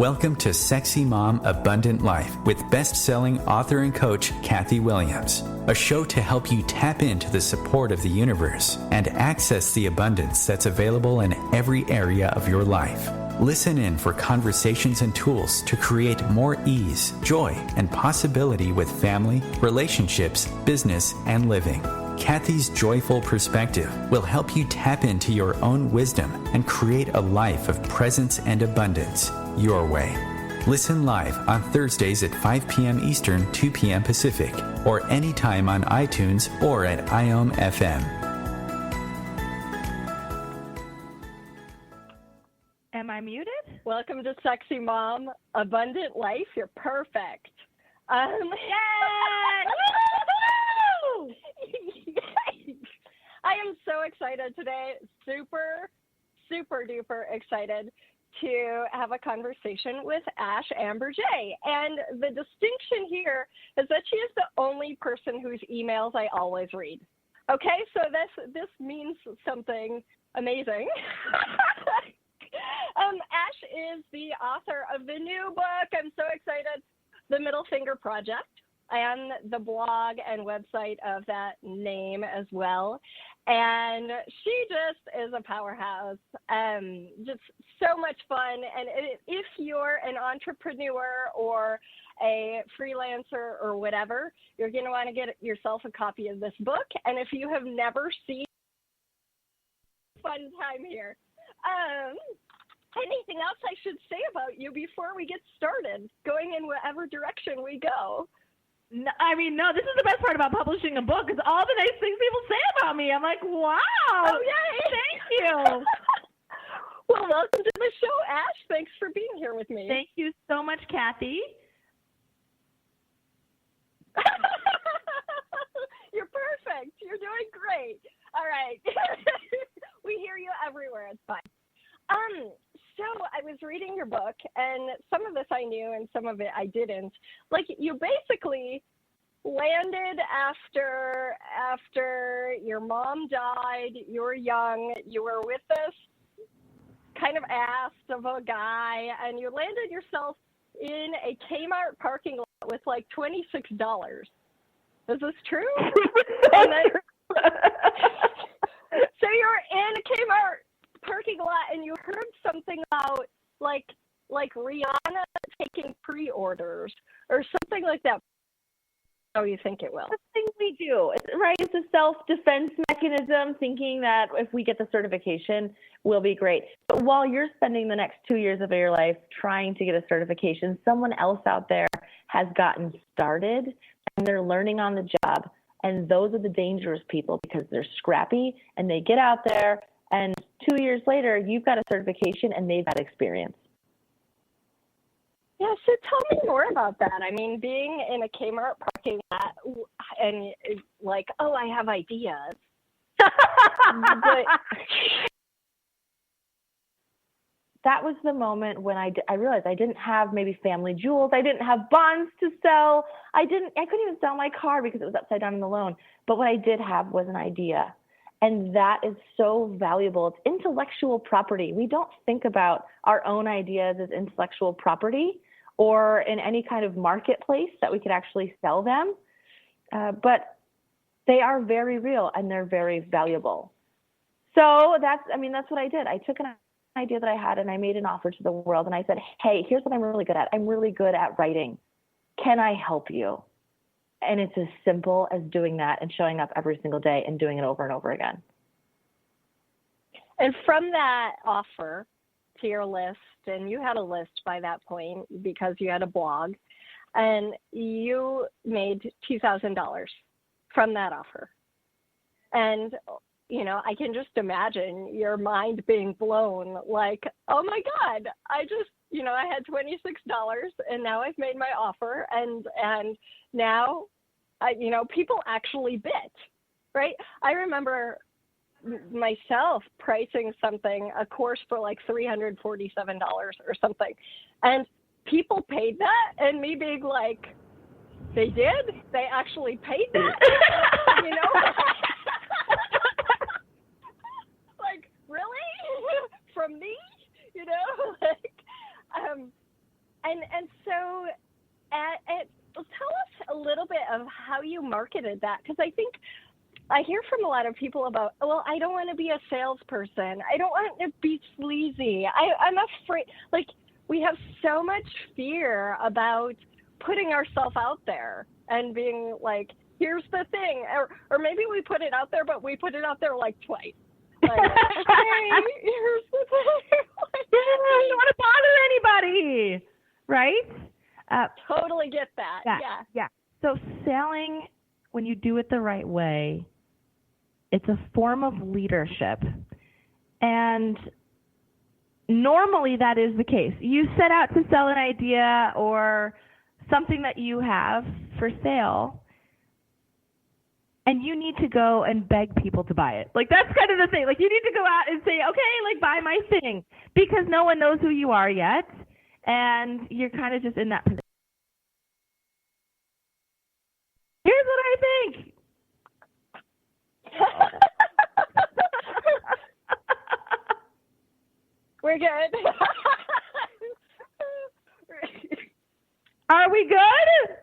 Welcome to Sexy Mom Abundant Life with best-selling author and coach Kathy Williams, a show to help you tap into the support of the universe and access the abundance that's available in every area of your life. Listen in for conversations and tools to create more ease, joy, and possibility with family, relationships, business, and living. Kathy's joyful perspective will help you tap into your own wisdom and create a life of presence and abundance your way. Listen live on Thursdays at 5 p.m. Eastern, 2 p.m. Pacific, or anytime on iTunes or at IOM.FM. Am I muted? Welcome to Sexy Mom Abundant Life. You're perfect. Yay! I am so excited today. Super, super duper excited to have a conversation with Ambirge. And the distinction here is that she is the only person whose emails I always read. Okay, so this means something amazing. Ash is the author of the new book. I'm so excited. The Middle Finger Project, and the blog and website of that name as well. And she just is a powerhouse. Just so much fun. And if you're an entrepreneur or a freelancer or whatever, you're going to want to get yourself a copy of this book. And if you have never seen, fun time here. Anything else I should say about you before we get started, going in whatever direction we go? No, this is the best part about publishing a book, is all the nice things people say about me. I'm like, wow. Oh, yay. Thank you. Well, welcome to the show, Ash. Thanks for being here with me. Thank you so much, Kathy. You're perfect. You're doing great. All right. We hear you everywhere. It's fine. So I was reading your book, and some of this I knew and some of it I didn't. Like, you basically landed after your mom died, you were young, you were with this kind of ass of a guy, and you landed yourself in a Kmart parking lot with like $26. Is this true? And then, so you're in a Kmart parking lot and you heard something about like Rihanna taking pre-orders or something like that. How do you think it will? The things we do, right? It's a self-defense mechanism, thinking that if we get the certification, we'll be great. But while you're spending the next 2 years of your life trying to get a certification, someone else out there has gotten started and they're learning on the job. And those are the dangerous people, because they're scrappy and they get out there, and 2 years later, you've got a certification and they've got experience. Yeah, so tell me more about that. I mean, being in a Kmart parking lot and like, oh, I have ideas. But that was the moment when I realized I didn't have maybe family jewels. I didn't have bonds to sell. I couldn't even sell my car because it was upside down in the loan. But what I did have was an idea. And that is so valuable. It's intellectual property. We don't think about our own ideas as intellectual property or in any kind of marketplace that we could actually sell them. But they are very real and they're very valuable. So that's what I did. I took an idea that I had and I made an offer to the world. And I said, hey, here's what I'm really good at. I'm really good at writing. Can I help you? And it's as simple as doing that and showing up every single day and doing it over and over again. And from that offer to your list, and you had a list by that point because you had a blog, and you made $2,000 from that offer. And, I can just imagine your mind being blown, like, oh my God, I had $26 and now I've made my offer and now, people actually bid, right? I remember myself pricing a course for like $347 or something. And people paid that, and me being like, they did? They actually paid that? Like, really? From me? And so tell us a little bit of how you marketed that, because I think I hear from a lot of people about, well, I don't want to be a salesperson. I don't want to be sleazy. I'm afraid, like, we have so much fear about putting ourselves out there and being like, here's the thing. Or maybe we put it out there, but we put it out there like twice. Like, hey, here's the thing. I don't want to bother anybody, right? Totally get that. Yeah. So selling, when you do it the right way, it's a form of leadership. And normally that is the case. You set out to sell an idea or something that you have for sale, and you need to go and beg people to buy it. Like, that's kind of the thing. Like, you need to go out and say, okay, like, buy my thing, because no one knows who you are yet, and you're kind of just in that position. Here's what I think. We're good. Are we good?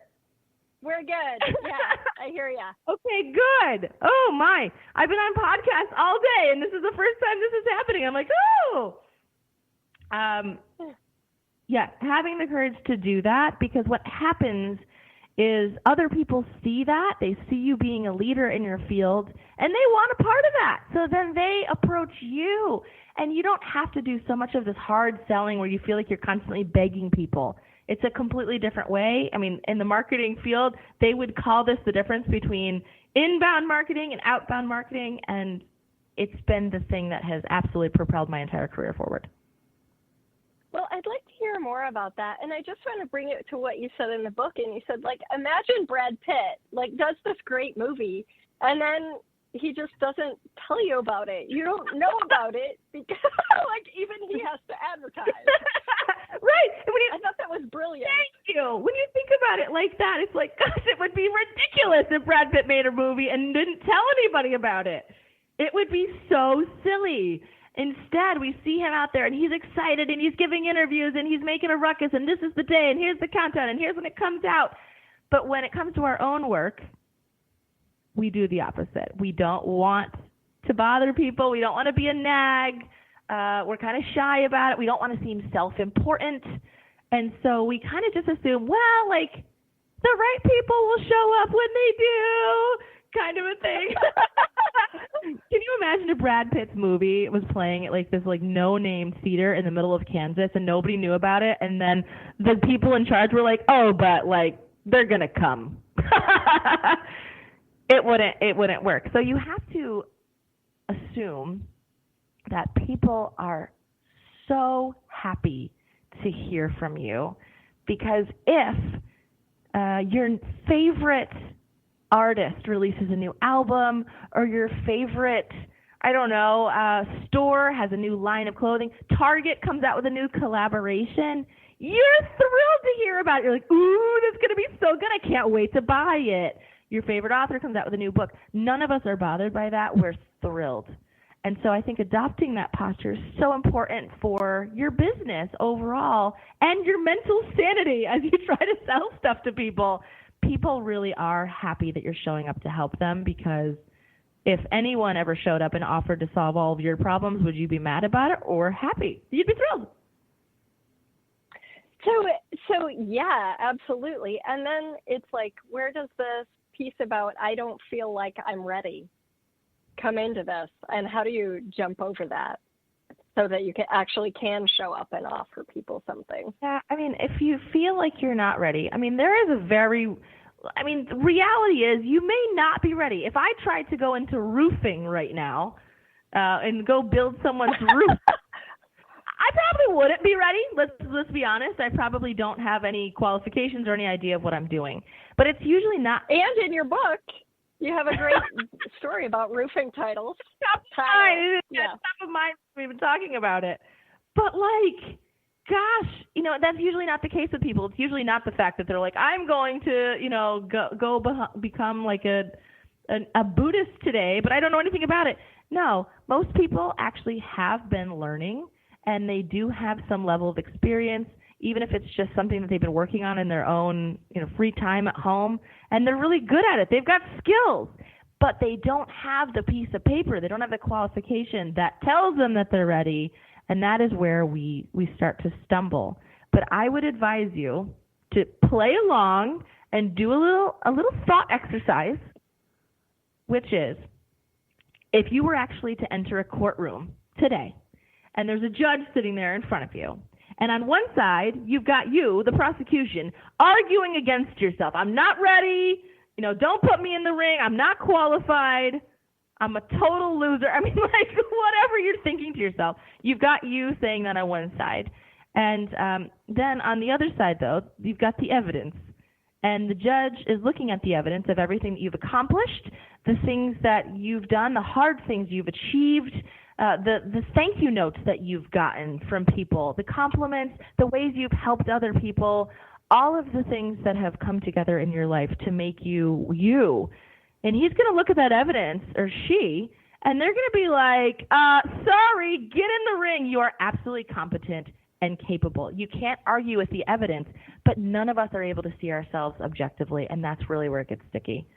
We're good. Yeah, I hear ya. Okay, good. Oh, my. I've been on podcasts all day, and this is the first time this is happening. I'm like, oh. Yeah, having the courage to do that, because what happens is other people see that. They see you being a leader in your field, and they want a part of that. So then they approach you, and you don't have to do so much of this hard selling where you feel like you're constantly begging people. It's a completely different way. I mean, in the marketing field, they would call this the difference between inbound marketing and outbound marketing, and it's been the thing that has absolutely propelled my entire career forward. Well, I'd like to hear more about that. And I just want to bring it to what you said in the book. And you said, like, imagine Brad Pitt, like, does this great movie, and then he just doesn't tell you about it. You don't know about it because, like, even he has to advertise. Right. I thought that was brilliant. Thank you. When you think about it like that, it's like, gosh, it would be ridiculous if Brad Pitt made a movie and didn't tell anybody about it. It would be so silly. Instead, we see him out there, and he's excited, and he's giving interviews, and he's making a ruckus, and this is the day, and here's the countdown, and here's when it comes out. But when it comes to our own work, we do the opposite. We don't want to bother people. We don't want to be a nag. We're kind of shy about it. We don't want to seem self-important. And so we kind of just assume, well, like, the right people will show up when they do, kind of a thing. Can you imagine if Brad Pitt's movie was playing at, like, this, like, no-name theater in the middle of Kansas, and nobody knew about it, and then the people in charge were like, oh, but, like, they're going to come. It wouldn't work. So you have to assume that people are so happy to hear from you, because if your favorite artist releases a new album, or your favorite, I don't know, store has a new line of clothing, Target comes out with a new collaboration, you're thrilled to hear about it. You're like, ooh, this is going to be so good. I can't wait to buy it. Your favorite author comes out with a new book. None of us are bothered by that. We're thrilled. And so I think adopting that posture is so important for your business overall and your mental sanity as you try to sell stuff to people. People really are happy that you're showing up to help them, because if anyone ever showed up and offered to solve all of your problems, would you be mad about it or happy? You'd be thrilled. So yeah, absolutely. And then it's like, where does this piece about I don't feel like I'm ready come into this, and how do you jump over that so that you can show up and offer people something? Yeah, I mean, if you feel like you're not ready, I mean, reality is you may not be ready. If I tried to go into roofing right now and go build someone's roof, I probably wouldn't be ready. Let's be honest. I probably don't have any qualifications or any idea of what I'm doing. But it's usually not. And in your book, you have a great story about roofing titles. Top of mind. We've been talking about it. But, like, gosh, that's usually not the case with people. It's usually not the fact that they're like, I'm going to, become like a Buddhist today, but I don't know anything about it. No, most people actually have been learning, and they do have some level of experience. even if it's just something that they've been working on in their own, free time at home, and they're really good at it. They've got skills, but they don't have the piece of paper. They don't have the qualification that tells them that they're ready, and that is where we start to stumble. But I would advise you to play along and do a little thought exercise, which is, if you were actually to enter a courtroom today, and there's a judge sitting there in front of you, and on one side, you've got you, the prosecution, arguing against yourself. I'm not ready. Don't put me in the ring. I'm not qualified. I'm a total loser. I mean, like, whatever you're thinking to yourself, you've got you saying that on one side. And then on the other side, though, you've got the evidence. And the judge is looking at the evidence of everything that you've accomplished, the things that you've done, the hard things you've achieved, the thank you notes that you've gotten from people, the compliments, the ways you've helped other people, all of the things that have come together in your life to make you you. And he's going to look at that evidence, or she, and they're going to be like, sorry, get in the ring. You are absolutely competent and capable. You can't argue with the evidence, but none of us are able to see ourselves objectively, and that's really where it gets sticky.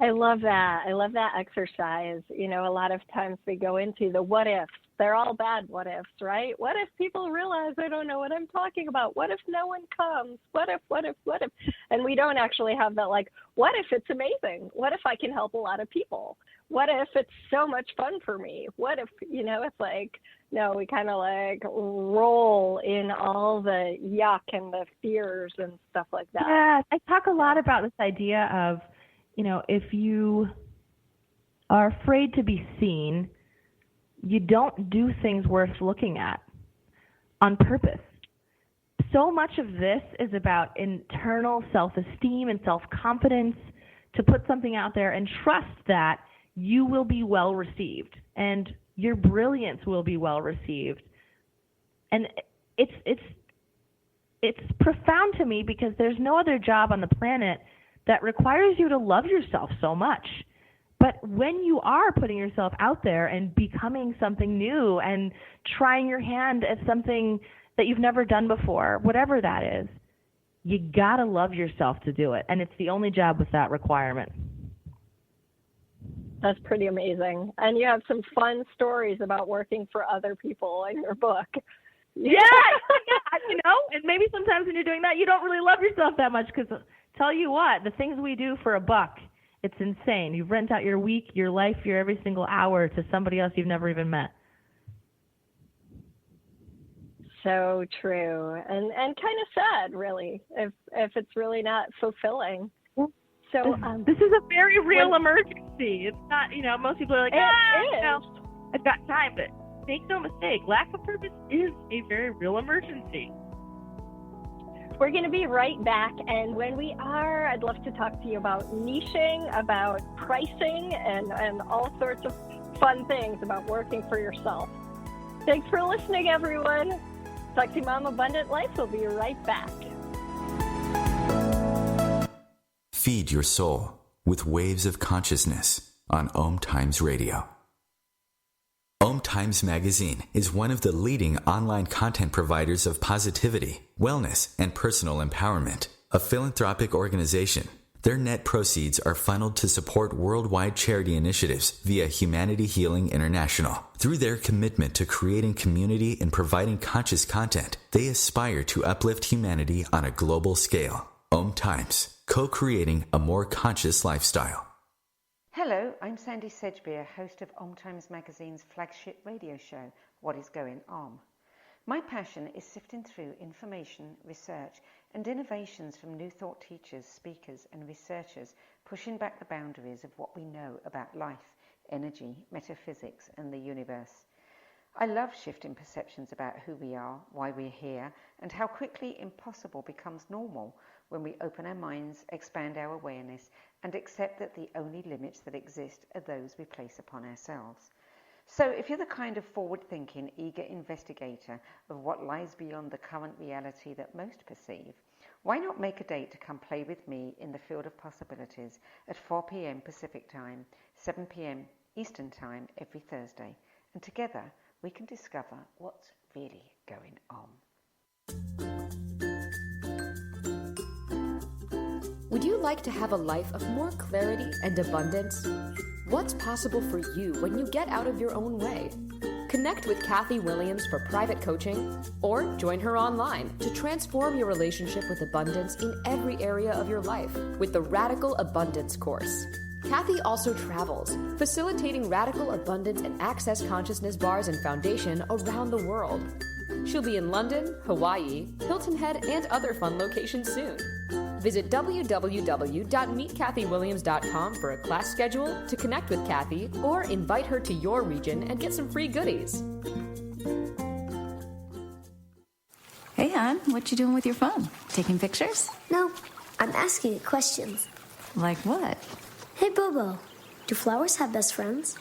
I love that. I love that exercise. A lot of times we go into the what ifs. They're all bad what ifs, right? What if people realize I don't know what I'm talking about? What if no one comes? What if? And we don't actually have that, like, what if it's amazing? What if I can help a lot of people? What if it's so much fun for me? What if, it's like, no, we kind of like roll in all the yuck and the fears and stuff like that. Yeah, I talk a lot about this idea of, if you are afraid to be seen, you don't do things worth looking at on purpose. So much of this is about internal self-esteem and self-confidence, to put something out there and trust that you will be well received and your brilliance will be well received. And it's profound to me, because there's no other job on the planet that requires you to love yourself so much. But when you are putting yourself out there and becoming something new and trying your hand at something that you've never done before, whatever that is, you gotta love yourself to do it. And it's the only job with that requirement. That's pretty amazing. And you have some fun stories about working for other people in your book. Yeah, and maybe sometimes when you're doing that, you don't really love yourself that much, because tell you what, the things we do for $1, it's insane. You rent out your week, your life, your every single hour to somebody else you've never even met. So true, and kind of sad, really, if it's really not fulfilling. So this is a very real emergency. It's not, most people are like, I've got time, but make no mistake, lack of purpose is a very real emergency. We're going to be right back, and when we are, I'd love to talk to you about niching, about pricing, and all sorts of fun things about working for yourself. Thanks for listening, everyone. Sexy Mom Abundant Life will be right back. Feed your soul with waves of consciousness on OMTimes Radio. OMTimes Magazine is one of the leading online content providers of positivity, wellness, and personal empowerment. A philanthropic organization, their net proceeds are funneled to support worldwide charity initiatives via Humanity Healing International. Through their commitment to creating community and providing conscious content, they aspire to uplift humanity on a global scale. OMTimes, co-creating a more conscious lifestyle. Hello, I'm Sandy Sedgbeer, host of OMTimes Magazine's flagship radio show, What is Going On? My passion is sifting through information, research, and innovations from new thought teachers, speakers, and researchers, pushing back the boundaries of what we know about life, energy, metaphysics, and the universe. I love shifting perceptions about who we are, why we're here, and how quickly impossible becomes normal when we open our minds, expand our awareness, and accept that the only limits that exist are those we place upon ourselves. So if you're the kind of forward-thinking, eager investigator of what lies beyond the current reality that most perceive, why not make a date to come play with me in the field of possibilities at 4 p.m. Pacific Time, 7 p.m. Eastern Time every Thursday, and together we can discover what's really going on. Would you like to have a life of more clarity and abundance? What's possible for you when you get out of your own way? Connect with Kathy Williams for private coaching or join her online to transform your relationship with abundance in every area of your life with the Radical Abundance course. Kathy also travels, facilitating radical abundance and access consciousness bars and foundation around the world. She'll be in London, Hawaii, Hilton Head, and other fun locations soon. Visit www.meetkathywilliams.com for a class schedule, to connect with Kathy, or invite her to your region and get some free goodies. Hey, hon, what you doing with your phone? Taking pictures? No, I'm asking it questions. Like what? Hey, Bobo, do flowers have best friends?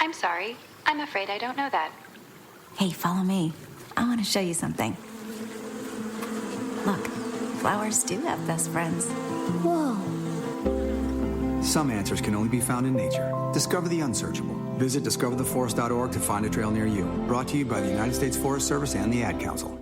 I'm sorry. I'm afraid I don't know that. Hey, follow me. I want to show you something. Look, flowers do have best friends. Whoa. Some answers can only be found in nature. Discover the unsearchable. Visit discovertheforest.org to find a trail near you. Brought to you by the United States Forest Service and the Ad Council.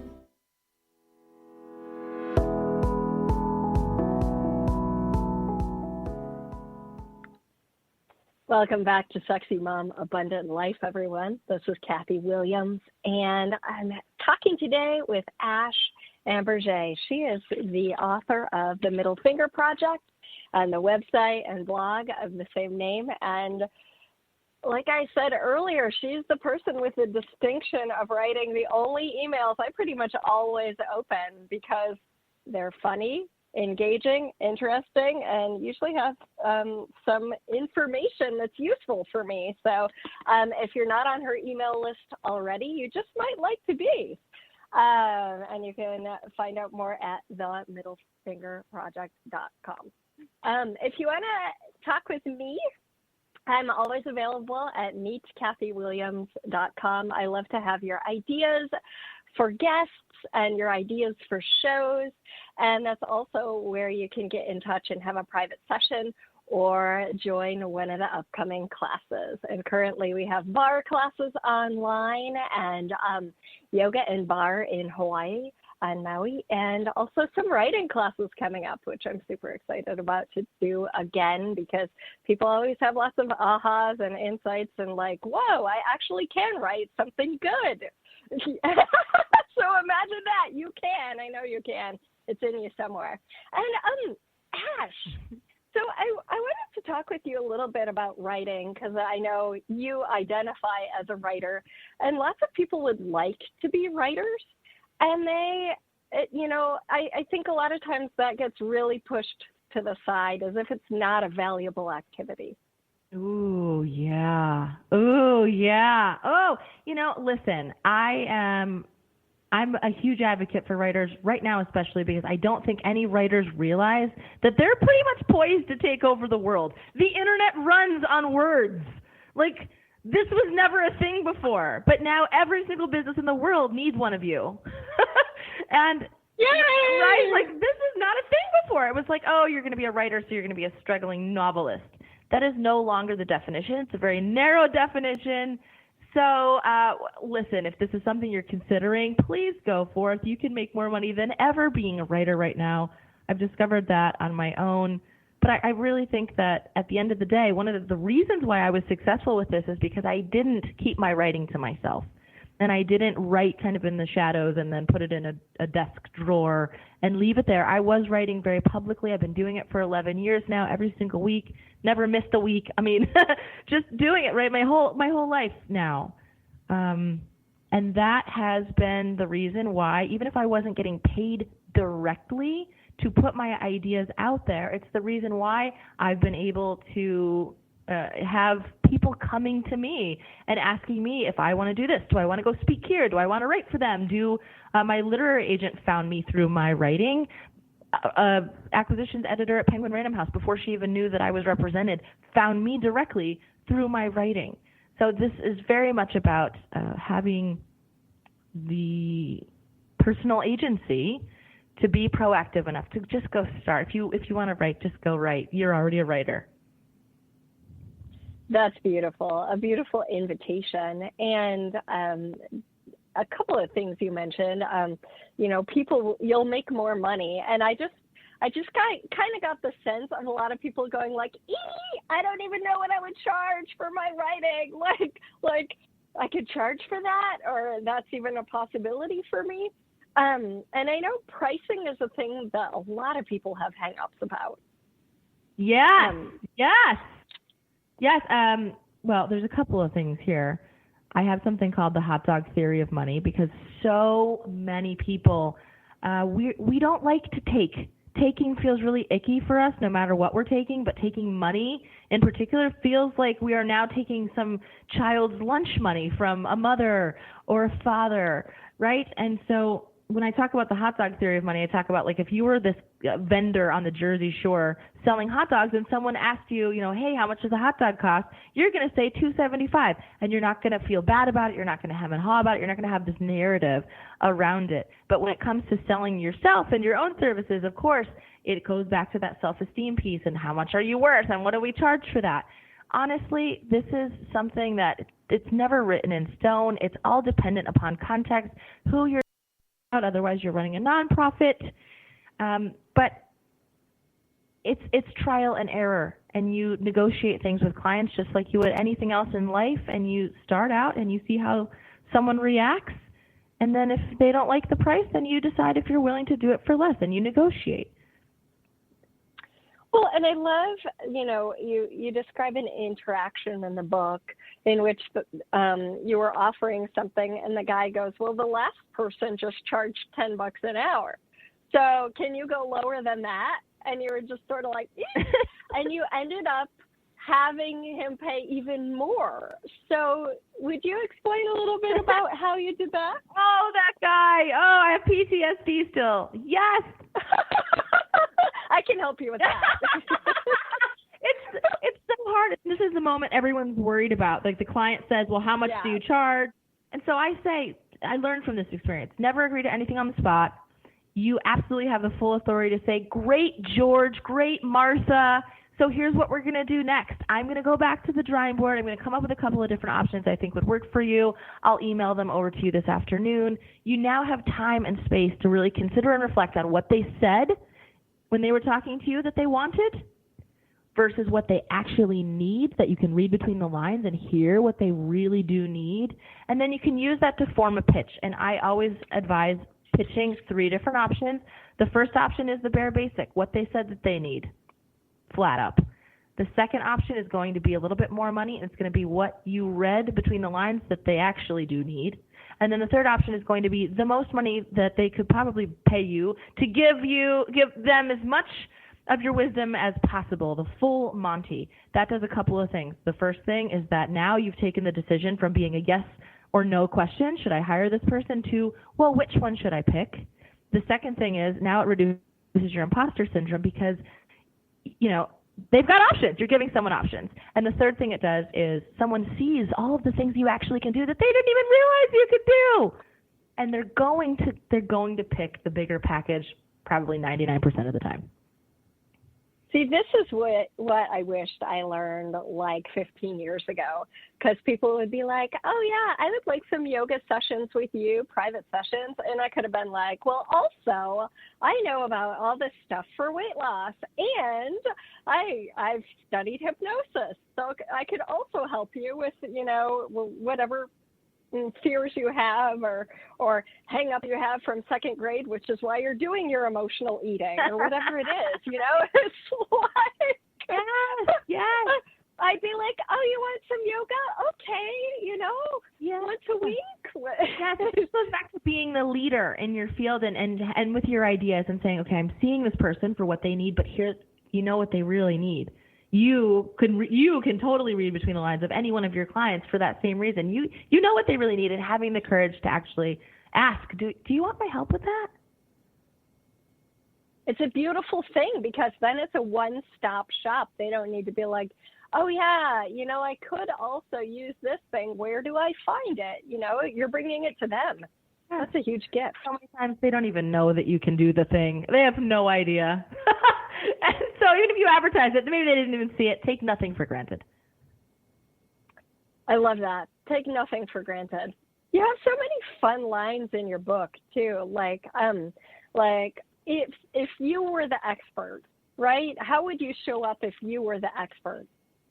Welcome back to Sexy Mom Abundant Life, everyone. This is Kathy Williams, and I'm talking today with Ash Ambirge. She is the author of The Middle Finger Project and the website and blog of the same name. And like I said earlier, she's the person with the distinction of writing the only emails I pretty much always open because they're funny, engaging, interesting, and usually have some information that's useful for me. So if you're not on her email list already, you just might like to be. And you can find out more at themiddlefingerproject.com. If you want to talk with me, I'm always available at meetkathywilliams.com. I love to have your ideas for guests and your ideas for shows. And that's also where you can get in touch and have a private session or join one of the upcoming classes. And currently we have bar classes online and yoga and bar in Hawaii and Maui, and also some writing classes coming up, which I'm super excited about to do again, because people always have lots of ahas and insights and like, whoa, I actually can write something good. So imagine that. You can. I know you can. It's in you somewhere. And Ash, so I wanted to talk with you a little bit about writing, because I know you identify as a writer, and lots of people would like to be writers. And I think a lot of times that gets really pushed to the side as if it's not a valuable activity. Ooh, yeah. Ooh, yeah. Oh, listen, I'm a huge advocate for writers right now, especially because I don't think any writers realize that they're pretty much poised to take over the world. The internet runs on words. Like, this was never a thing before, but now every single business in the world needs one of you. And yay! Right? Like, this is not a thing before. It was like, oh, you're going to be a writer, so you're going to be a struggling novelist. That is no longer the definition. It's a very narrow definition. So listen, if this is something you're considering, please go forth. You can make more money than ever being a writer right now. I've discovered that on my own. But I really think that at the end of the day, one of the reasons why I was successful with this is because I didn't keep my writing to myself. And I didn't write kind of in the shadows and then put it in a desk drawer and leave it there. I was writing very publicly. I've been doing it for 11 years now, every single week, never missed a week. I mean, just doing it, right, my whole life now. And that has been the reason why, even if I wasn't getting paid directly to put my ideas out there, it's the reason why I've been able to have people coming to me and asking me if I want to do this. Do I want to go speak here? Do I want to write for them? My literary agent found me through my writing. Acquisitions editor at Penguin Random House, before she even knew that I was represented, found me directly through my writing. So this is very much about having the personal agency to be proactive enough to just go start. If you want to write, just go write. You're already a writer. That's beautiful, a beautiful invitation. And a couple of things you mentioned, you'll make more money. And I I just kind of got the sense of a lot of people going like, I don't even know what I would charge for my writing. Like I could charge for that, or that's even a possibility for me. And I know pricing is a thing that a lot of people have hang-ups about. Yes. Well, there's a couple of things here. I have something called the hot dog theory of money, because so many people, we don't like to take. Taking feels really icky for us no matter what we're taking, but taking money in particular feels like we are now taking some child's lunch money from a mother or a father, right? And so when I talk about the hot dog theory of money, I talk about like if you were this vendor on the Jersey Shore selling hot dogs and someone asked you, hey, how much does a hot dog cost? You're going to say $2.75, and you're not going to feel bad about it. You're not going to hem and haw about it. You're not going to have this narrative around it. But when it comes to selling yourself and your own services, of course, it goes back to that self-esteem piece and how much are you worth and what do we charge for that? Honestly, this is something that it's never written in stone. It's all dependent upon context, who you're otherwise you're running a nonprofit, but it's trial and error, and you negotiate things with clients just like you would anything else in life, and you start out and you see how someone reacts, and then if they don't like the price, then you decide if you're willing to do it for less, and you negotiate. Well, and I love, you describe an interaction in the book in which you were offering something and the guy goes, well, the last person just charged $10 an hour. So can you go lower than that? And you were just sort of like, and you ended up having him pay even more. So would you explain a little bit about how you did that? Oh, that guy. Oh, I have PTSD still. Yes. I can help you with that. It's so hard. This is the moment everyone's worried about. Like the client says, well, how much do you charge? And so I say, I learned from this experience, never agree to anything on the spot. You absolutely have the full authority to say, great, George, great, Martha. So here's what we're going to do next. I'm going to go back to the drawing board. I'm going to come up with a couple of different options I think would work for you. I'll email them over to you this afternoon. You now have time and space to really consider and reflect on what they said when they were talking to you that they wanted versus what they actually need, that you can read between the lines and hear what they really do need. And then you can use that to form a pitch. And I always advise pitching 3 different options. The first option is the bare basic, what they said that they need, flat up. The second option is going to be a little bit more money, and it's going to be what you read between the lines that they actually do need. And then the third option is going to be the most money that they could probably pay you to give them as much of your wisdom as possible, the full Monty. That does a couple of things. The first thing is that now you've taken the decision from being a yes or no question, should I hire this person, to, well, which one should I pick? The second thing is now it reduces your imposter syndrome because, they've got options. You're giving someone options. And the third thing it does is someone sees all of the things you actually can do that they didn't even realize you could do. And they're going to pick the bigger package probably 99% of the time. See, this is what I wished I learned like 15 years ago, because people would be like, oh, yeah, I would like some yoga sessions with you, private sessions. And I could have been like, well, also, I know about all this stuff for weight loss, and I've studied hypnosis. So I could also help you with, whatever fears you have or hang up you have from second grade, which is why you're doing your emotional eating or whatever it is, it's like, yes. I'd be like, oh, you want some yoga? Okay, once a week. Yes, this goes back to being the leader in your field and with your ideas and saying, okay, I'm seeing this person for what they need, but here's, what they really need. You can totally read between the lines of any one of your clients for that same reason. You know what they really need, and having the courage to actually ask, do you want my help with that? It's a beautiful thing, because then it's a one-stop shop. They don't need to be like, oh, yeah, I could also use this thing. Where do I find it? You're bringing it to them. That's a huge gift. So many times they don't even know that you can do the thing. They have no idea. And so even if you advertise it, maybe they didn't even see it. Take nothing for granted. I love that. Take nothing for granted. You have so many fun lines in your book too. Like if you were the expert, right? How would you show up if you were the expert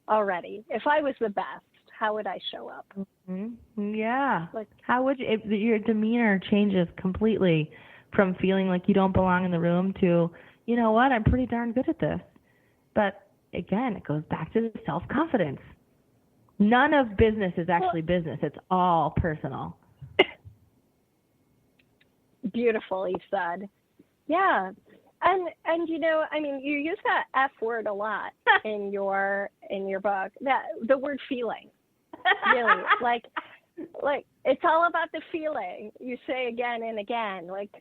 already? If I was the best, how would I show up? Mm-hmm. Yeah. Like, how would you, if your demeanor changes completely from feeling like you don't belong in the room to, you know what, I'm pretty darn good at this. But again, it goes back to the self-confidence. None of business is actually business. It's all personal. Beautifully said. Yeah. And you know, I mean, you use that F word a lot in your book. That the word feeling. Really. like it's all about the feeling. You say again and again. Like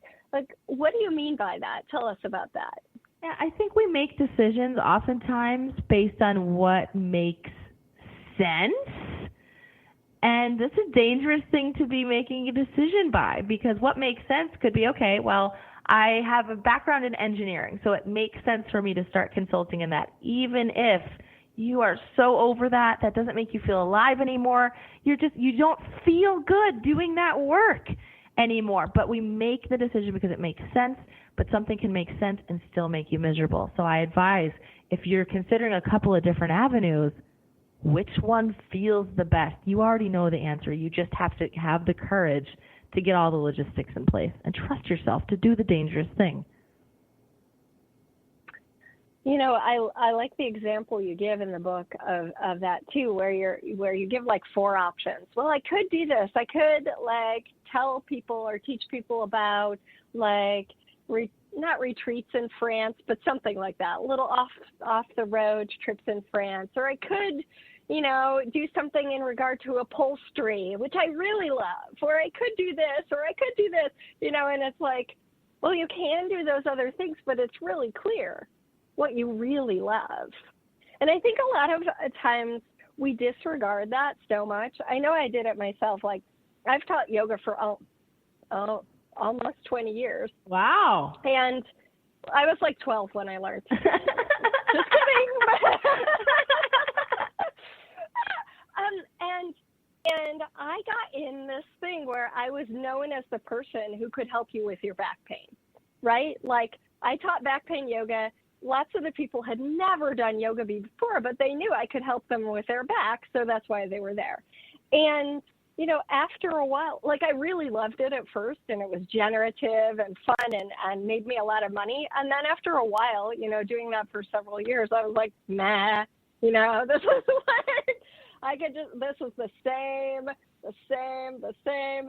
what do you mean by that? Tell us about that. Yeah, I think we make decisions oftentimes based on what makes sense. And this is a dangerous thing to be making a decision by, because what makes sense could be, okay, well, I have a background in engineering, so it makes sense for me to start consulting in that. Even if you are so over that doesn't make you feel alive anymore. You don't feel good doing that work anymore. But we make the decision because it makes sense, but something can make sense and still make you miserable. So I advise, if you're considering a couple of different avenues, which one feels the best? You already know the answer. You just have to have the courage to get all the logistics in place and trust yourself to do the dangerous thing. You know, I like the example you give in the book of that too, where you give like 4 options. Well, I could do this. I could like tell people or teach people about like not retreats in France, but something like that, little off the road trips in France. Or I could, you know, do something in regard to upholstery, which I really love. Or I could do this, or I could do this, you know, and it's like, well, you can do those other things, but it's really clear what you really love. And I think a lot of times we disregard that so much. I know I did it myself. Like, I've taught yoga for almost 20 years. Wow. And I was like 12 when I learned. Just kidding. And I got in this thing where I was known as the person who could help you with your back pain, right? Like, I taught back pain yoga. Lots of the people had never done yoga before, but they knew I could help them with their back, so that's why they were there. And, you know, after a while, like, I really loved it at first, and it was generative and fun and made me a lot of money. And then after a while, you know, doing that for several years, I was like, nah, you know, this was like, this was the same.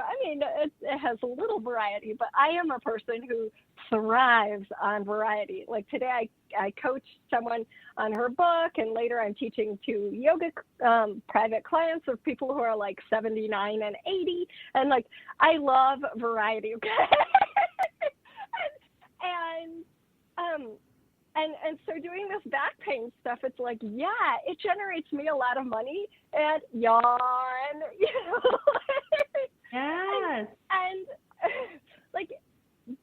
I mean, it has a little variety, but I am a person who thrives on variety. Like today, I coached someone on her book, and later I'm teaching 2 yoga private clients of people who are like 79 and 80. And like, I love variety, okay? And so doing this back pain stuff, it's like, yeah, it generates me a lot of money and yawn, you know. Yes. And like,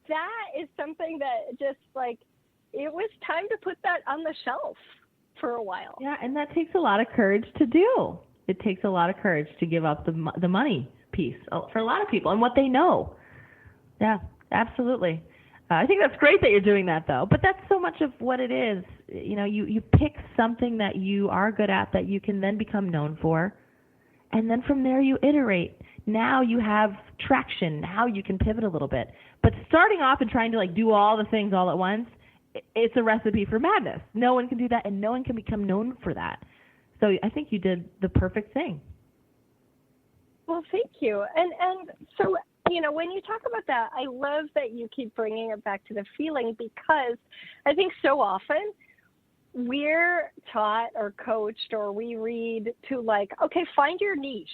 that is something that just like, it was time to put that on the shelf for a while. Yeah, and that takes a lot of courage to do. It takes a lot of courage to give up the money piece for a lot of people and what they know. Yeah, absolutely. I think that's great that you're doing that, though. But that's so much of what it is. You know, you pick something that you are good at that you can then become known for, and then from there you iterate. Now you have traction. Now you can pivot a little bit. But starting off and trying to like do all the things all at once, it's a recipe for madness. No one can do that, and no one can become known for that. So I think you did the perfect thing. Well, thank you. And so, you know, when you talk about that, I love that you keep bringing it back to the feeling, because I think so often we're taught or coached or we read to like, okay, find your niche.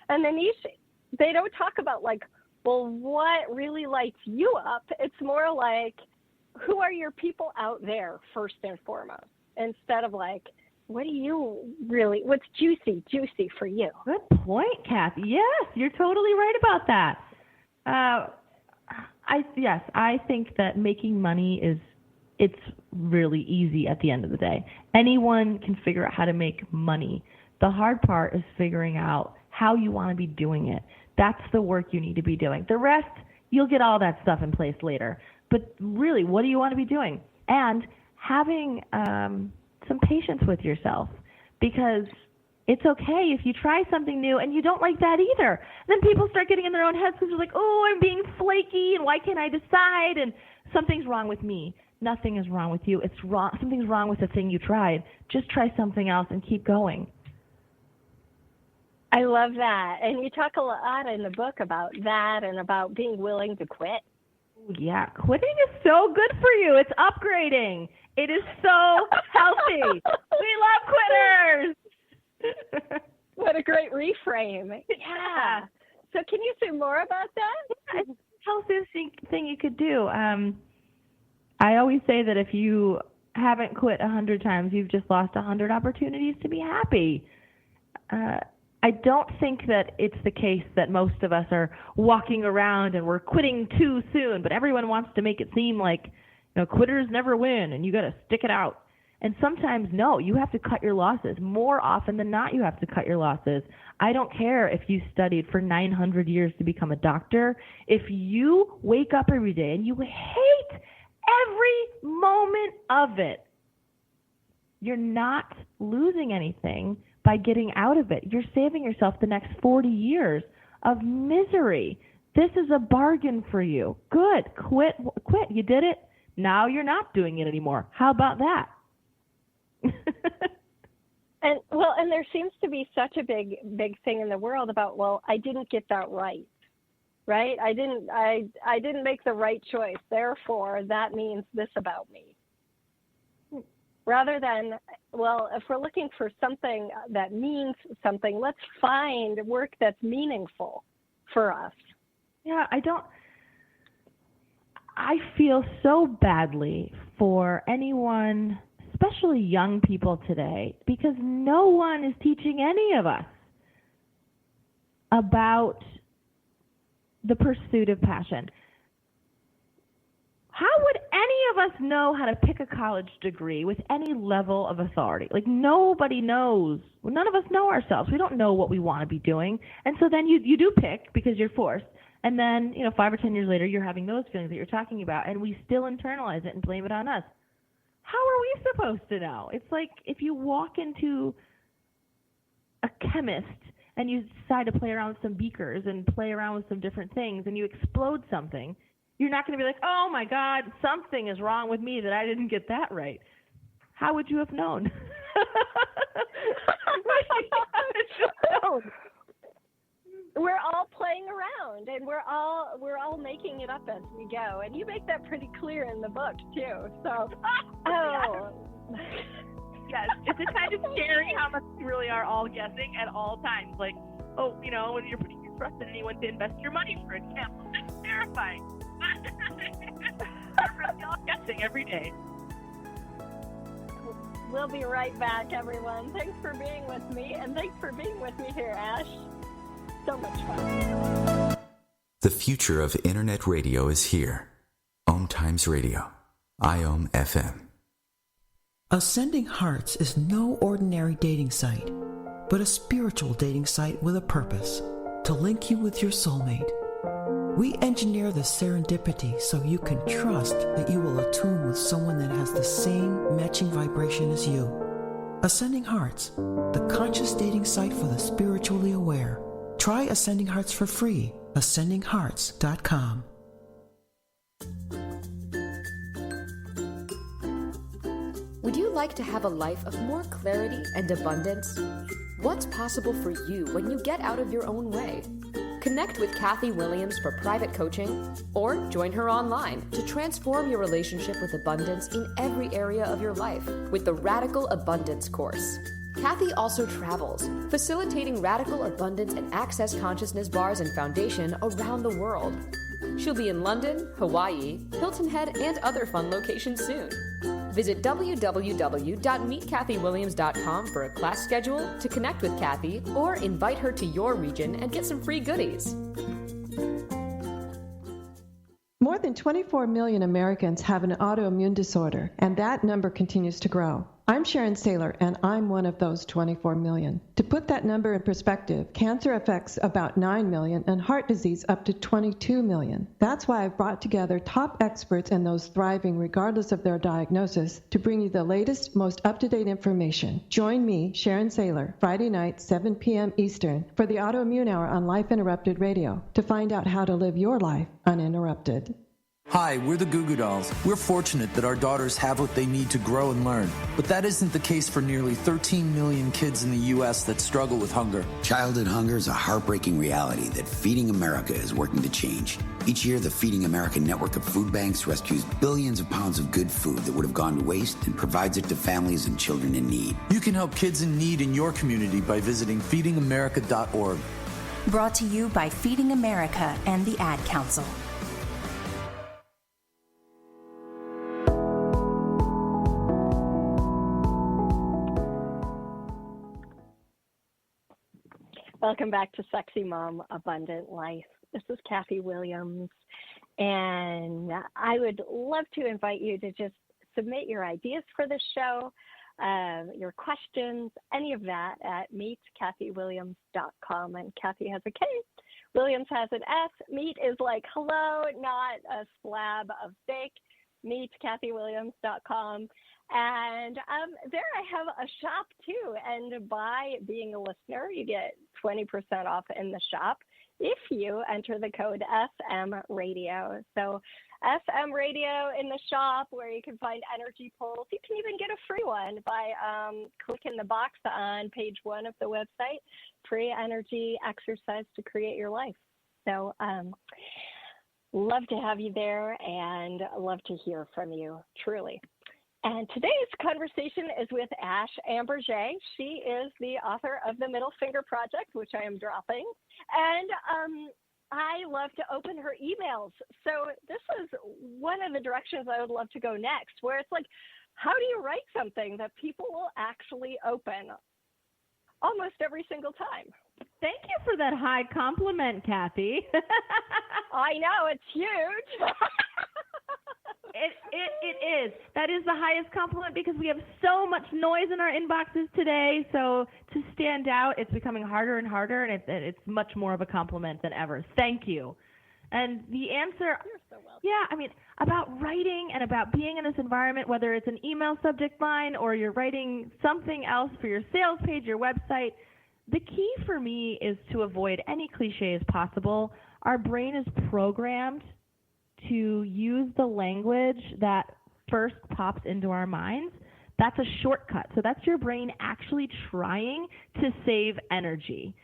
And the niche, they don't talk about like, well, what really lights you up? It's more like, who are your people out there first and foremost, instead of like, what do you really, what's juicy for you? Good point, Kathy. Yes, you're totally right about that. I think that making money it's really easy at the end of the day. Anyone can figure out how to make money. The hard part is figuring out how you want to be doing it. That's the work you need to be doing. The rest, you'll get all that stuff in place later. But really, what do you want to be doing? And having some patience with yourself, because it's okay if you try something new and you don't like that either. Then people start getting in their own heads because they're like, oh, I'm being flaky, and why can't I decide? And something's wrong with me. Nothing is wrong with you. It's wrong. Something's wrong with the thing you tried. Just try something else and keep going. I love that. And you talk a lot in the book about that and about being willing to quit. Yeah, quitting is so good for you. It's upgrading. It is so healthy. We love quitters. What a great reframe. Yeah. So can you say more about that? It's the healthiest thing you could do. I always say that if you haven't quit 100 times, you've just lost 100 opportunities to be happy. I don't think that it's the case that most of us are walking around and we're quitting too soon, but everyone wants to make it seem like, quitters never win and you got to stick it out. And sometimes, no, you have to cut your losses. More often than not, you have to cut your losses. I don't care if you studied for 900 years to become a doctor. If you wake up every day and you hate every moment of it, you're not losing anything by getting out of it. You're saving yourself the next 40 years of misery. This is a bargain for you. Good. Quit. You did it. Now you're not doing it anymore. How about that? And there seems to be such a big thing in the world about, well, I didn't get that right. Right? I didn't make the right choice. Therefore, that means this about me. Rather than, well, if we're looking for something that means something, let's find work that's meaningful for us. Yeah, I feel so badly for anyone, especially young people today, because no one is teaching any of us about the pursuit of passion. How would any of us know how to pick a college degree with any level of authority? Like, nobody knows. Well, none of us know ourselves. We don't know what we want to be doing. And so then you do pick because you're forced. And then, 5 or 10 years later, you're having those feelings that you're talking about, and we still internalize it and blame it on us. How are we supposed to know? It's like if you walk into a chemist and you decide to play around with some beakers and play around with some different things and you explode something, you're not going to be like, oh, my God, something is wrong with me that I didn't get that right. How would you have known? We're all playing around, and we're all making it up as we go. And you make that pretty clear in the book, too. So, Yes, it's kind of scary how much we really are all guessing at all times. Like, when you're putting your trust in anyone to invest your money, for example. That's terrifying. We're really all guessing every day. We'll be right back, everyone. Thanks for being with me, and thanks for being with me here, Ash. So much fun. The future of Internet radio is here. OMTimes Radio. IOM FM. Ascending Hearts is no ordinary dating site, but a spiritual dating site with a purpose, to link you with your soulmate. We engineer the serendipity so you can trust that you will attune with someone that has the same matching vibration as you. Ascending Hearts, the conscious dating site for the spiritually aware. Try Ascending Hearts for free. ascendinghearts.com. Would you like to have a life of more clarity and abundance? What's possible for you when you get out of your own way? Connect with Kathy Williams for private coaching, or join her online to transform your relationship with abundance in every area of your life with the Radical Abundance course. Kathy also travels, facilitating radical abundance and access consciousness bars and foundation around the world. She'll be in London, Hawaii, Hilton Head, and other fun locations soon. Visit www.meetkathywilliams.com for a class schedule, to connect with Kathy, or invite her to your region and get some free goodies. More than 24 million Americans have an autoimmune disorder, and that number continues to grow. I'm Sharon Saylor, and I'm one of those 24 million. To put that number in perspective, cancer affects about 9 million and heart disease up to 22 million. That's why I've brought together top experts and those thriving regardless of their diagnosis to bring you the latest, most up-to-date information. Join me, Sharon Saylor, Friday night, 7 p.m. Eastern, for the Autoimmune Hour on Life Interrupted Radio to find out how to live your life uninterrupted. Hi, we're the Goo Goo Dolls. We're fortunate that our daughters have what they need to grow and learn. But that isn't the case for nearly 13 million kids in the U.S. that struggle with hunger. Childhood hunger is a heartbreaking reality that Feeding America is working to change. Each year, the Feeding America network of food banks rescues billions of pounds of good food that would have gone to waste and provides it to families and children in need. You can help kids in need in your community by visiting feedingamerica.org. Brought to you by Feeding America and the Ad Council. Welcome back to Sexy Mom Abundant Life. This is Kathy Williams, and I would love to invite you to just submit your ideas for the show, your questions, any of that at meetkathywilliams.com. And Kathy has a K, Williams has an S. Meet is like hello, not a slab of steak. Meetkathywilliams.com. And there I have a shop too. And by being a listener, you get 20% off in the shop if you enter the code SM Radio. So SM Radio in the shop where you can find energy polls. You can even get a free one by clicking the box on page 1 of the website, free energy exercise to create your life. So love to have you there and love to hear from you, truly. And today's conversation is with Ambirge. She is the author of The Middle Finger Project, which I am dropping. And I love to open her emails. So this is one of the directions I would love to go next, where it's like, how do you write something that people will actually open almost every single time? Thank you for that high compliment, Kathy. I know, it's huge. It is. That is the highest compliment because we have so much noise in our inboxes today. So to stand out, it's becoming harder and harder, and it's much more of a compliment than ever. Thank you. And the answer, you're so welcome. Yeah, I mean, about writing and about being in this environment, whether it's an email subject line or you're writing something else for your sales page, your website, the key for me is to avoid any cliches possible. Our brain is programmed to use the language that first pops into our minds. That's a shortcut. So that's your brain actually trying to save energy.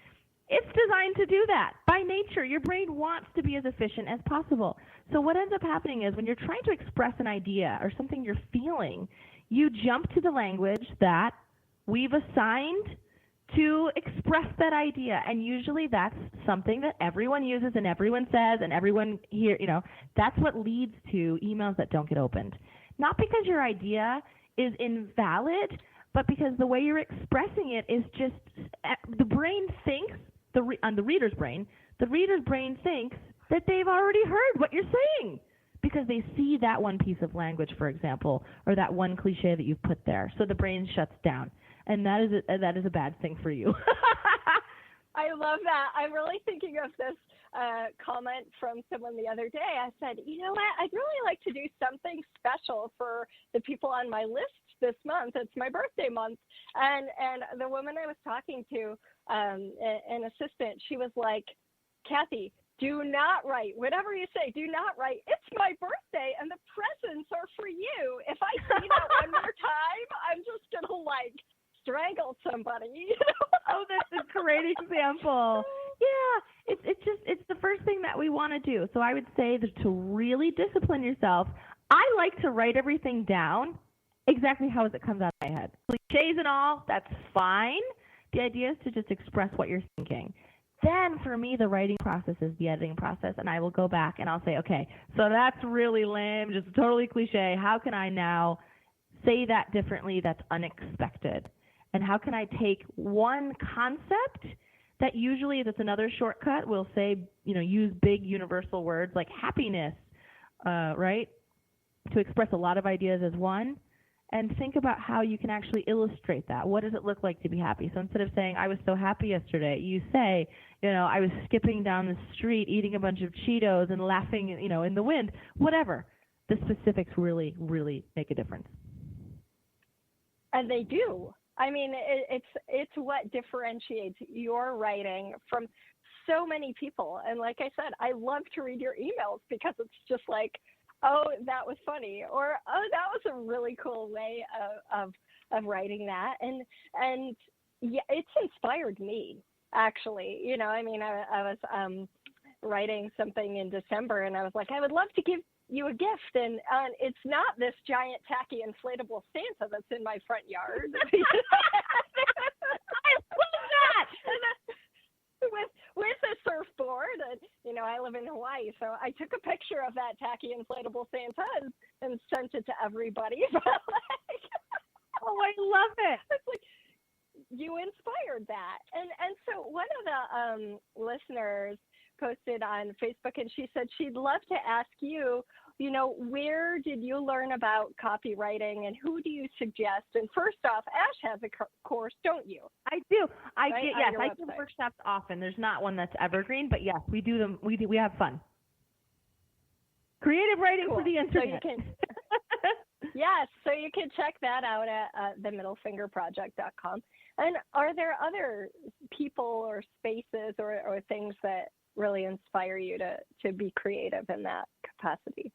It's designed to do that. By nature, your brain wants to be as efficient as possible. So what ends up happening is when you're trying to express an idea or something you're feeling, you jump to the language that we've assigned to express that idea. And usually that's something that everyone uses and everyone says and everyone here, that's what leads to emails that don't get opened. Not because your idea is invalid, but because the way you're expressing it is just, the brain thinks, on the reader's brain thinks that they've already heard what you're saying because they see that one piece of language, for example, or that one cliche that you've put there. So the brain shuts down. And that is a bad thing for you. I love that. I'm really thinking of this comment from someone the other day. I said, you know what? I'd really like to do something special for the people on my list this month. It's my birthday month. And the woman I was talking to, an assistant, she was like, Kathy, do not write. Whatever you say, do not write. It's my birthday and the presents are for you. If I see that one more time, I'm just going to strangle somebody. Oh, that's a great example. Yeah, it's the first thing that we want to do. So I would say that to really discipline yourself, I like to write everything down exactly how it comes out of my head. Cliches and all, that's fine. The idea is to just express what you're thinking. Then for me, the writing process is the editing process, and I will go back and I'll say, okay, so that's really lame, just totally cliche. How can I now say that differently that's unexpected? And how can I take one concept that usually that's another shortcut, we'll say, use big universal words like happiness, right, to express a lot of ideas as one. and think about how you can actually illustrate that. What does it look like to be happy? So instead of saying, I was so happy yesterday, you say, I was skipping down the street, eating a bunch of Cheetos and laughing, in the wind, whatever. The specifics really, really make a difference. And they do. I mean, it's what differentiates your writing from so many people. And like I said, I love to read your emails because it's just like, oh, that was funny, or oh, that was a really cool way of writing that. And yeah, it's inspired me, actually. I mean, I was writing something in December, and I was like, I would love to give you a gift, and it's not this giant tacky inflatable Santa that's in my front yard. I love that. With a surfboard, and I live in Hawaii, so I took a picture of that tacky inflatable Santa and sent it to everybody. Oh, I love it. It's like, you inspired that, and so one of the listeners posted on Facebook, and she said she'd love to ask you, where did you learn about copywriting, and who do you suggest? And first off, Ash has a course, don't you? I do. I do do workshops often. There's not one that's evergreen, but yes, we do them. We have fun. Creative writing for the internet. Yes, so you can check that out at themiddlefingerproject.com. And are there other people or spaces or things that really inspire you to be creative in that capacity?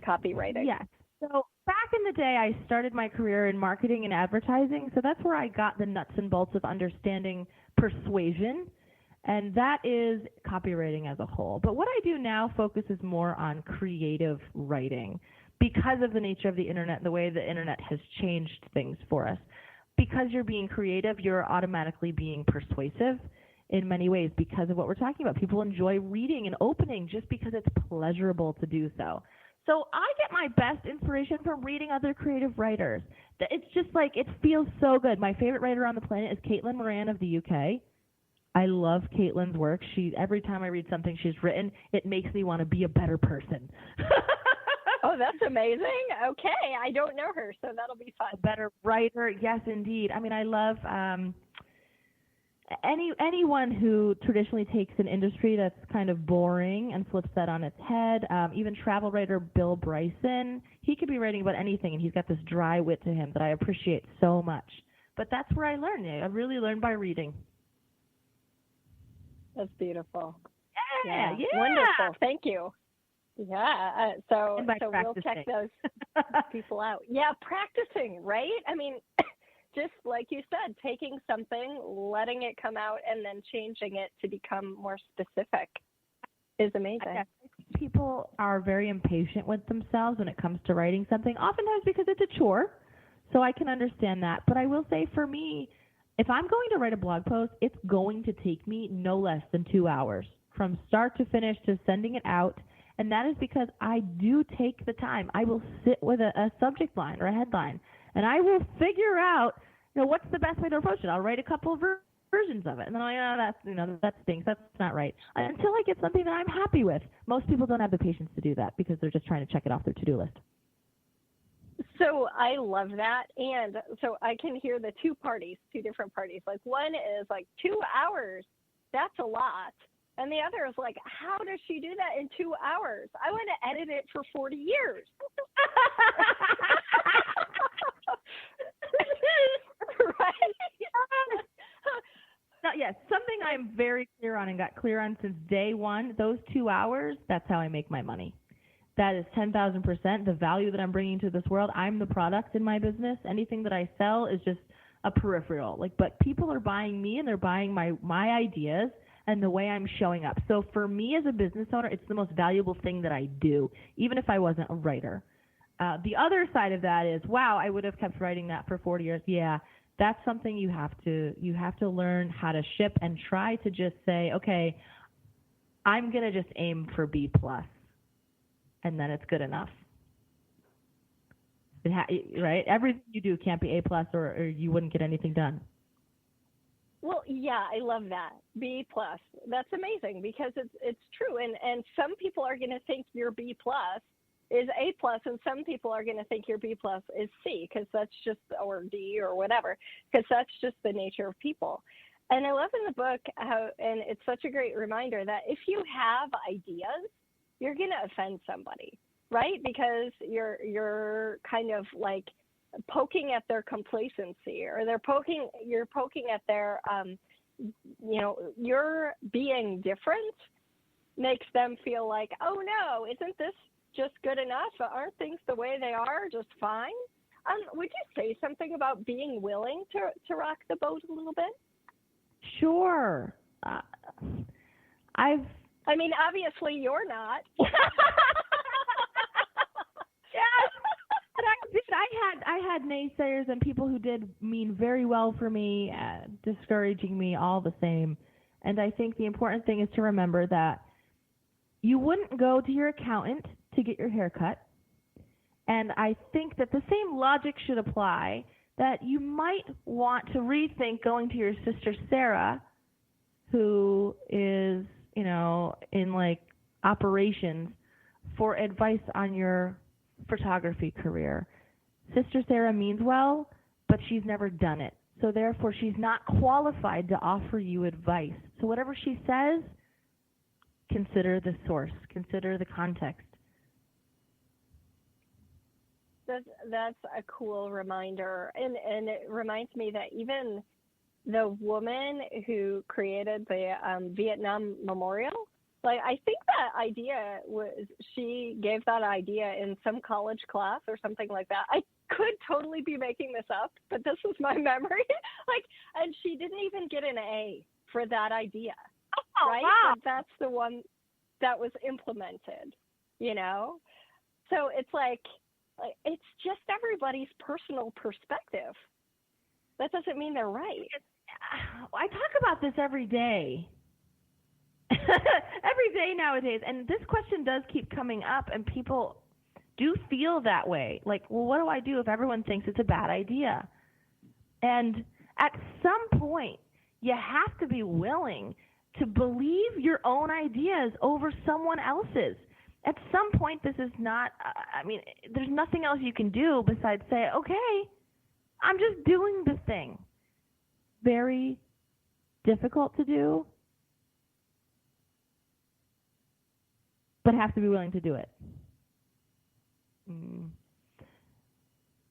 Copywriting. Yes. So back in the day, I started my career in marketing and advertising. So that's where I got the nuts and bolts of understanding persuasion. And that is copywriting as a whole. But what I do now focuses more on creative writing because of the nature of the internet, the way the internet has changed things for us. Because you're being creative, you're automatically being persuasive in many ways because of what we're talking about. People enjoy reading and opening just because it's pleasurable to do so. So I get my best inspiration from reading other creative writers. It's just like, it feels so good. My favorite writer on the planet is Caitlin Moran of the UK. I love Caitlin's work. Every time I read something she's written, it makes me want to be a better person. Oh, that's amazing. Okay, I don't know her, so that'll be fun. A better writer, yes, indeed. I mean, I love anyone who traditionally takes an industry that's kind of boring and flips that on its head. Even travel writer Bill Bryson, he could be writing about anything, and he's got this dry wit to him that I appreciate so much. But that's where I learned. I really learned by reading. That's beautiful. Yeah. Wonderful. Thank you. Yeah. So we'll check those people out. Yeah, practicing, right? I mean, just like you said, taking something, letting it come out, and then changing it to become more specific is amazing. People are very impatient with themselves when it comes to writing something, oftentimes because it's a chore. So I can understand that. But I will say for me, if I'm going to write a blog post, it's going to take me no less than 2 hours from start to finish to sending it out. And that is because I do take the time. I will sit with a subject line or a headline, and I will figure out, what's the best way to approach it. I'll write a couple of versions of it, and then that stinks. That's not right. Until I get something that I'm happy with. Most people don't have the patience to do that because they're just trying to check it off their to-do list. So I love that. And so I can hear the two different parties. Like one is like 2 hours. That's a lot. And the other is like, how does she do that in 2 hours? I want to edit it for 40 years. Right? Yes, something I'm very clear on and got clear on since day one, those 2 hours, that's how I make my money. That is 10,000%. The value that I'm bringing to this world, I'm the product in my business. Anything that I sell is just a peripheral. But people are buying me, and they're buying my ideas and the way I'm showing up. So for me as a business owner, it's the most valuable thing that I do, even if I wasn't a writer. The other side of that is, wow, I would have kept writing that for 40 years. Yeah, that's something you have to learn how to ship and try to just say, okay, I'm going to just aim for B+, and then it's good enough. Right? Everything you do can't be A+, or you wouldn't get anything done. Well, yeah, I love that. B+. That's amazing because it's true. And some people are going to think you're B+, is A plus, and some people are going to think your B plus is C because that's just, or D or whatever, because that's just the nature of people. And I love in the book how, and it's such a great reminder that if you have ideas, you're going to offend somebody, right? Because you're kind of like poking at their complacency, or you're poking at their, you're being different makes them feel like, oh no, isn't this just good enough? Aren't things the way they are just fine? Would you say something about being willing to rock the boat a little bit? Sure. I mean, obviously you're not. But I had naysayers and people who did mean very well for me, discouraging me all the same. And I think the important thing is to remember that you wouldn't go to your accountant to get your hair cut. And I think that the same logic should apply, that you might want to rethink going to your sister Sarah, who is, in like operations, for advice on your photography career. Sister Sarah means well, but she's never done it. So therefore, she's not qualified to offer you advice. So whatever she says, consider the source, consider the context. That's a cool reminder. And it reminds me that even the woman who created the Vietnam Memorial, like, I think that idea she gave that idea in some college class or something like that. I could totally be making this up, but this is my memory. And she didn't even get an A for that idea. Oh, right? Wow. But that's the one that was implemented, So it's like, it's just everybody's personal perspective. That doesn't mean they're right. I talk about this every day. Every day nowadays. And this question does keep coming up, and people do feel that way. Like, well, what do I do if everyone thinks it's a bad idea? And at some point, you have to be willing to believe your own ideas over someone else's. At some point, this is not, there's nothing else you can do besides say, okay, I'm just doing the thing. Very difficult to do, but have to be willing to do it.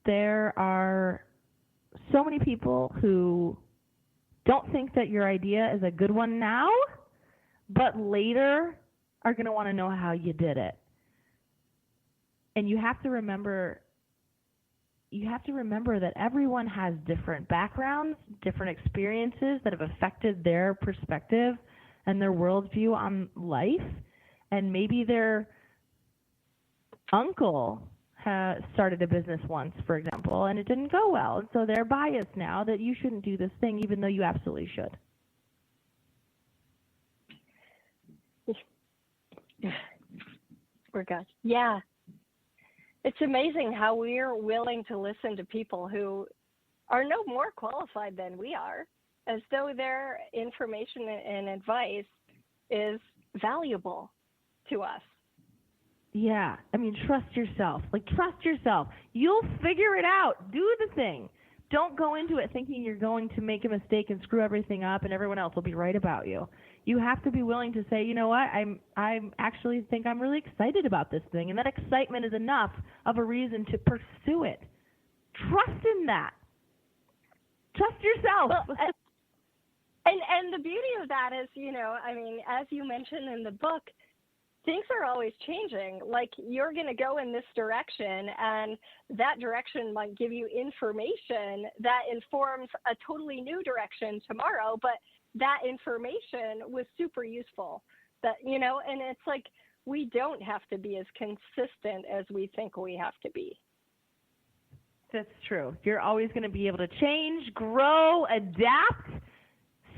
There are so many people who don't think that your idea is a good one now, but later are going to want to know how you did it. And you have to remember that everyone has different backgrounds, different experiences that have affected their perspective and their worldview on life. And maybe their uncle started a business once, for example, and it didn't go well. And so they're biased now that you shouldn't do this thing, even though you absolutely should. We're good. Yeah. It's amazing how we're willing to listen to people who are no more qualified than we are, as though their information and advice is valuable to us. Yeah. Trust yourself. Trust yourself. You'll figure it out. Do the thing. Don't go into it thinking you're going to make a mistake and screw everything up and everyone else will be right about you. You have to be willing to say, you know what, I actually think I'm really excited about this thing, and that excitement is enough of a reason to pursue it. Trust in that. Trust yourself. Well, and the beauty of that is, as you mentioned in the book, things are always changing. Like, you're going to go in this direction, and that direction might give you information that informs a totally new direction tomorrow, but that information was super useful. And it's like, we don't have to be as consistent as we think we have to be. That's true. You're always going to be able to change, grow, adapt,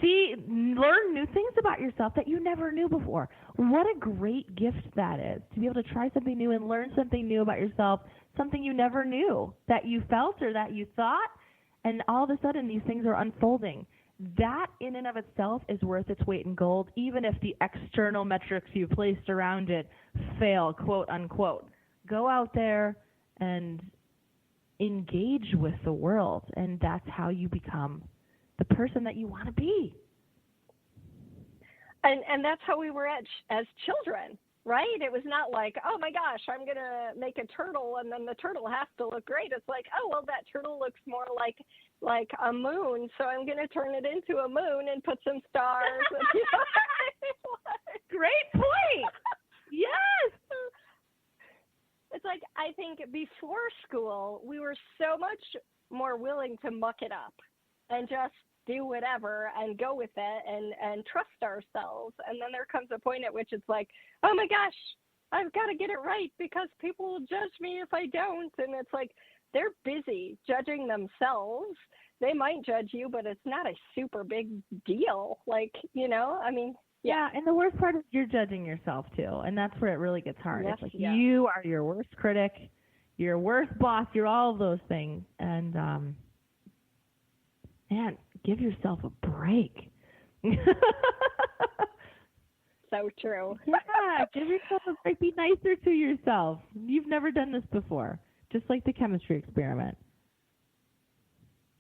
learn new things about yourself that you never knew before. What a great gift that is, to be able to try something new and learn something new about yourself, something you never knew, that you felt or that you thought, and all of a sudden these things are unfolding. That in and of itself is worth its weight in gold, even if the external metrics you placed around it fail, quote unquote. go out there and engage with the world, and that's how you become the person that you want to be. And that's how we were as children, right? It was not like, oh my gosh, I'm going to make a turtle and then the turtle has to look great. It's like, oh, well, that turtle looks more like a moon, so I'm going to turn it into a moon and put some stars. Great point. Yes. It's like, I think before school, we were so much more willing to muck it up and just do whatever and go with it and trust ourselves. And then there comes a point at which it's like, oh my gosh, I've got to get it right because people will judge me if I don't. And it's like, they're busy judging themselves. They might judge you, but it's not a super big deal. Like, I mean, yeah, and the worst part is you're judging yourself too, and that's where it really gets hard. Yes, it's like yes. You are your worst critic, your worst boss, you're all of those things, and man, give yourself a break. So true. Yeah, give yourself a break. Be nicer to yourself. You've never done this before, just like the chemistry experiment.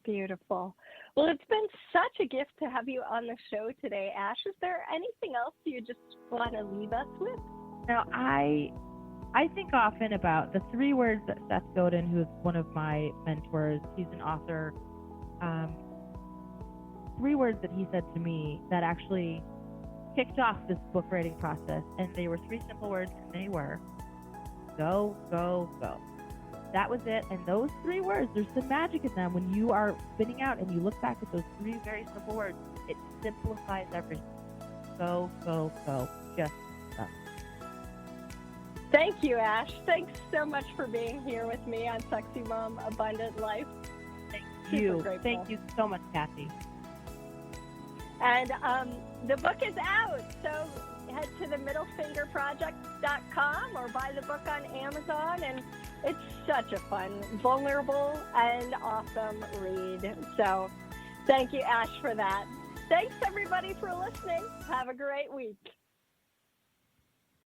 Beautiful. Well, it's been such a gift to have you on the show today, Ash. Is there anything else you just want to leave us with? Now, I think often about the 3 words that Seth Godin, who is one of my mentors, he's an author, 3 words that he said to me that actually kicked off this book writing process. And they were 3 simple words, and they were, go, go, go. That was it. And those 3 words, there's some magic in them. When you are spinning out and you look back at those 3 very simple words, it simplifies everything. Go, go, go. Just go. Thank you, Ash. Thanks so much for being here with me on Sexy Mom Abundant Life. Thank you. Thank you so much, Kathy. And the book is out, so head to themiddlefingerproject.com or buy the book on Amazon, and it's such a fun, vulnerable, and awesome read. So thank you, Ash, for that. Thanks, everybody, for listening. Have a great week.